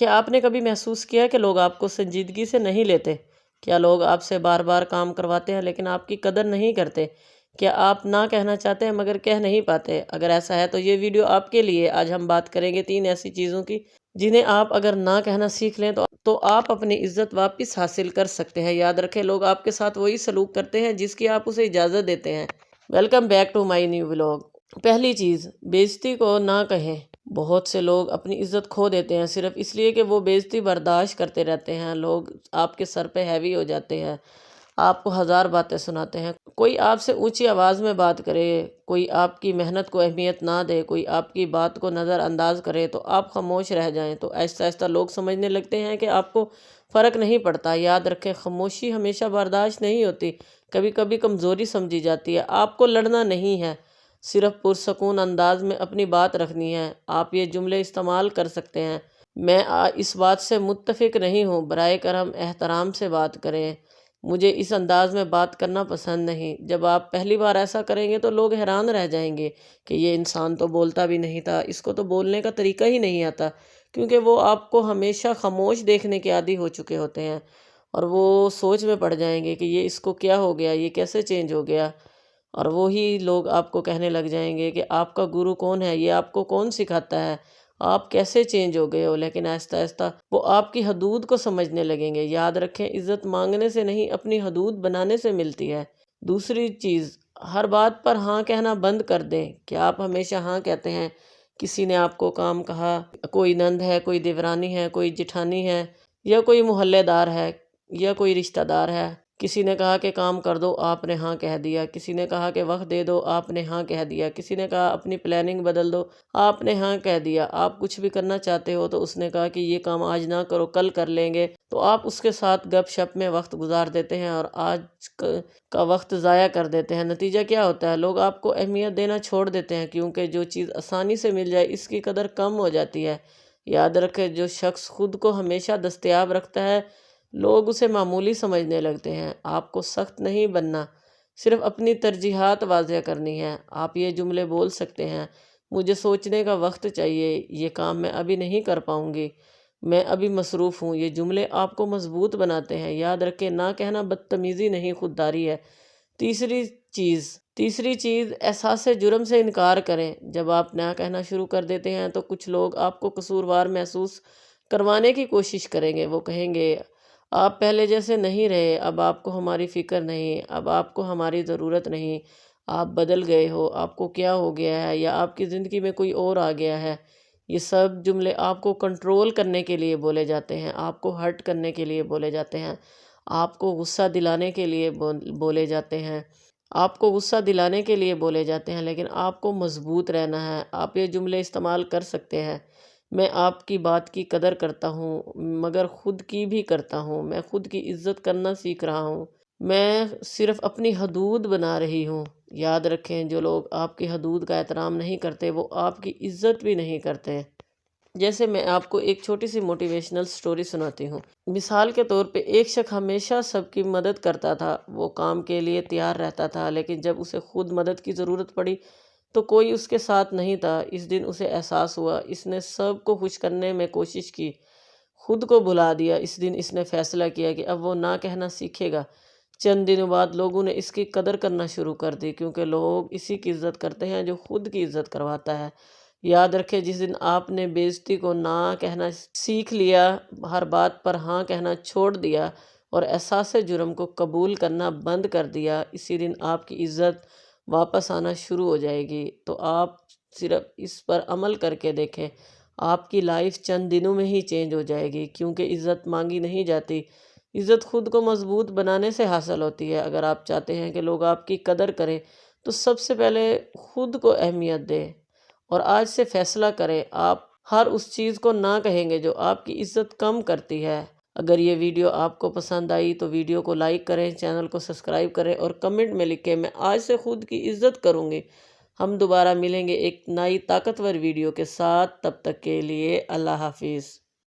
کیا آپ نے کبھی محسوس کیا کہ لوگ آپ کو سنجیدگی سے نہیں لیتے؟ کیا لوگ آپ سے بار بار کام کرواتے ہیں لیکن آپ کی قدر نہیں کرتے؟ کیا آپ نہ کہنا چاہتے ہیں مگر کہہ نہیں پاتے؟ اگر ایسا ہے تو یہ ویڈیو آپ کے لیے۔ آج ہم بات کریں گے 3 ایسی چیزوں کی جنہیں آپ اگر نہ کہنا سیکھ لیں تو آپ اپنی عزت واپس حاصل کر سکتے ہیں۔ یاد رکھیں، لوگ آپ کے ساتھ وہی سلوک کرتے ہیں جس کی آپ اسے اجازت دیتے ہیں۔ Welcome back to my new vlog. پہلی چیز، بے عزتی کو نہ کہیں۔ بہت سے لوگ اپنی عزت کھو دیتے ہیں صرف اس لیے کہ وہ بے عزتی برداشت کرتے رہتے ہیں۔ لوگ آپ کے سر پہ ہیوی ہو جاتے ہیں، آپ کو 1000 باتیں سناتے ہیں۔ کوئی آپ سے اونچی آواز میں بات کرے، کوئی آپ کی محنت کو اہمیت نہ دے، کوئی آپ کی بات کو نظر انداز کرے تو آپ خاموش رہ جائیں تو آہستہ آہستہ لوگ سمجھنے لگتے ہیں کہ آپ کو فرق نہیں پڑتا۔ یاد رکھیں، خاموشی ہمیشہ برداشت نہیں ہوتی، کبھی کبھی کمزوری سمجھی جاتی ہے۔ آپ کو لڑنا نہیں ہے، صرف پرسکون انداز میں اپنی بات رکھنی ہے۔ آپ یہ جملے استعمال کر سکتے ہیں: میں اس بات سے متفق نہیں ہوں، برائے کرم احترام سے بات کریں، مجھے اس انداز میں بات کرنا پسند نہیں۔ جب آپ پہلی بار ایسا کریں گے تو لوگ حیران رہ جائیں گے کہ یہ انسان تو بولتا بھی نہیں تھا، اس کو تو بولنے کا طریقہ ہی نہیں آتا، کیونکہ وہ آپ کو ہمیشہ خاموش دیکھنے کے عادی ہو چکے ہوتے ہیں اور وہ سوچ میں پڑ جائیں گے کہ یہ اس کو کیا ہو گیا، یہ کیسے چینج ہو گیا۔ اور وہی لوگ آپ کو کہنے لگ جائیں گے کہ آپ کا گرو کون ہے، یہ آپ کو کون سکھاتا ہے، آپ کیسے چینج ہو گئے ہو۔ لیکن آہستہ آہستہ وہ آپ کی حدود کو سمجھنے لگیں گے۔ یاد رکھیں، عزت مانگنے سے نہیں، اپنی حدود بنانے سے ملتی ہے۔ دوسری چیز، ہر بات پر ہاں کہنا بند کر دیں۔ کیا آپ ہمیشہ ہاں کہتے ہیں؟ کسی نے آپ کو کام کہا، کوئی نند ہے، کوئی دیورانی ہے، کوئی جٹھانی ہے، یا کوئی محلے دار ہے، یا کوئی رشتہ دار ہے۔ کسی نے کہا کہ کام کر دو، آپ نے ہاں کہہ دیا۔ کسی نے کہا کہ وقت دے دو، آپ نے ہاں کہہ دیا۔ کسی نے کہا اپنی پلاننگ بدل دو، آپ نے ہاں کہہ دیا۔ آپ کچھ بھی کرنا چاہتے ہو تو اس نے کہا کہ یہ کام آج نہ کرو، کل کر لیں گے، تو آپ اس کے ساتھ گپ شپ میں وقت گزار دیتے ہیں اور آج کا وقت ضائع کر دیتے ہیں۔ نتیجہ کیا ہوتا ہے؟ لوگ آپ کو اہمیت دینا چھوڑ دیتے ہیں، کیونکہ جو چیز آسانی سے مل جائے اس کی قدر کم ہو جاتی ہے۔ یاد رکھیں، جو شخص خود کو ہمیشہ دستیاب رکھتا ہے لوگ اسے معمولی سمجھنے لگتے ہیں۔ آپ کو سخت نہیں بننا، صرف اپنی ترجیحات واضح کرنی ہے۔ آپ یہ جملے بول سکتے ہیں: مجھے سوچنے کا وقت چاہیے، یہ کام میں ابھی نہیں کر پاؤں گی، میں ابھی مصروف ہوں۔ یہ جملے آپ کو مضبوط بناتے ہیں۔ یاد رکھیں، نہ کہنا بدتمیزی نہیں، خودداری ہے۔ تیسری چیز، احساس جرم سے انکار کریں۔ جب آپ نہ کہنا شروع کر دیتے ہیں تو کچھ لوگ آپ کو قصوروار محسوس کروانے کی کوشش کریں گے۔ وہ کہیں گے: آپ پہلے جیسے نہیں رہے، اب آپ کو ہماری فکر نہیں، اب آپ کو ہماری ضرورت نہیں، آپ بدل گئے ہو، آپ کو کیا ہو گیا ہے، یا آپ کی زندگی میں کوئی اور آ گیا ہے۔ یہ سب جملے آپ کو کنٹرول کرنے کے لیے بولے جاتے ہیں، آپ کو ہرٹ کرنے کے لیے بولے جاتے ہیں، آپ کو غصہ دلانے کے لیے بولے جاتے ہیں، لیکن آپ کو مضبوط رہنا ہے۔ آپ یہ جملے استعمال کر سکتے ہیں: میں آپ کی بات کی قدر کرتا ہوں مگر خود کی بھی کرتا ہوں، میں خود کی عزت کرنا سیکھ رہا ہوں، میں صرف اپنی حدود بنا رہی ہوں۔ یاد رکھیں، جو لوگ آپ کی حدود کا احترام نہیں کرتے وہ آپ کی عزت بھی نہیں کرتے۔ جیسے میں آپ کو ایک چھوٹی سی موٹیویشنل سٹوری سناتی ہوں۔ مثال کے طور پہ، ایک شخص ہمیشہ سب کی مدد کرتا تھا، وہ کام کے لیے تیار رہتا تھا، لیکن جب اسے خود مدد کی ضرورت پڑی تو کوئی اس کے ساتھ نہیں تھا۔ اس دن اسے احساس ہوا، اس نے سب کو خوش کرنے میں کوشش کی، خود کو بھلا دیا۔ اس دن اس نے فیصلہ کیا کہ اب وہ نہ کہنا سیکھے گا۔ چند دنوں بعد لوگوں نے اس کی قدر کرنا شروع کر دی، کیونکہ لوگ اسی کی عزت کرتے ہیں جو خود کی عزت کرواتا ہے۔ یاد رکھیں، جس دن آپ نے بے عزتی کو نہ کہنا سیکھ لیا، ہر بات پر ہاں کہنا چھوڑ دیا اور احساس جرم کو قبول کرنا بند کر دیا، اسی دن آپ کی عزت واپس آنا شروع ہو جائے گی۔ تو آپ صرف اس پر عمل کر کے دیکھیں، آپ کی لائف چند دنوں میں ہی چینج ہو جائے گی، کیونکہ عزت مانگی نہیں جاتی، عزت خود کو مضبوط بنانے سے حاصل ہوتی ہے۔ اگر آپ چاہتے ہیں کہ لوگ آپ کی قدر کریں تو سب سے پہلے خود کو اہمیت دیں، اور آج سے فیصلہ کریں آپ ہر اس چیز کو نہ کہیں گے جو آپ کی عزت کم کرتی ہے۔ اگر یہ ویڈیو آپ کو پسند آئی تو ویڈیو کو لائک کریں، چینل کو سبسکرائب کریں اور کمنٹ میں لکھیں: میں آج سے خود کی عزت کروں گی۔ ہم دوبارہ ملیں گے ایک نئی طاقتور ویڈیو کے ساتھ، تب تک کے لیے اللہ حافظ۔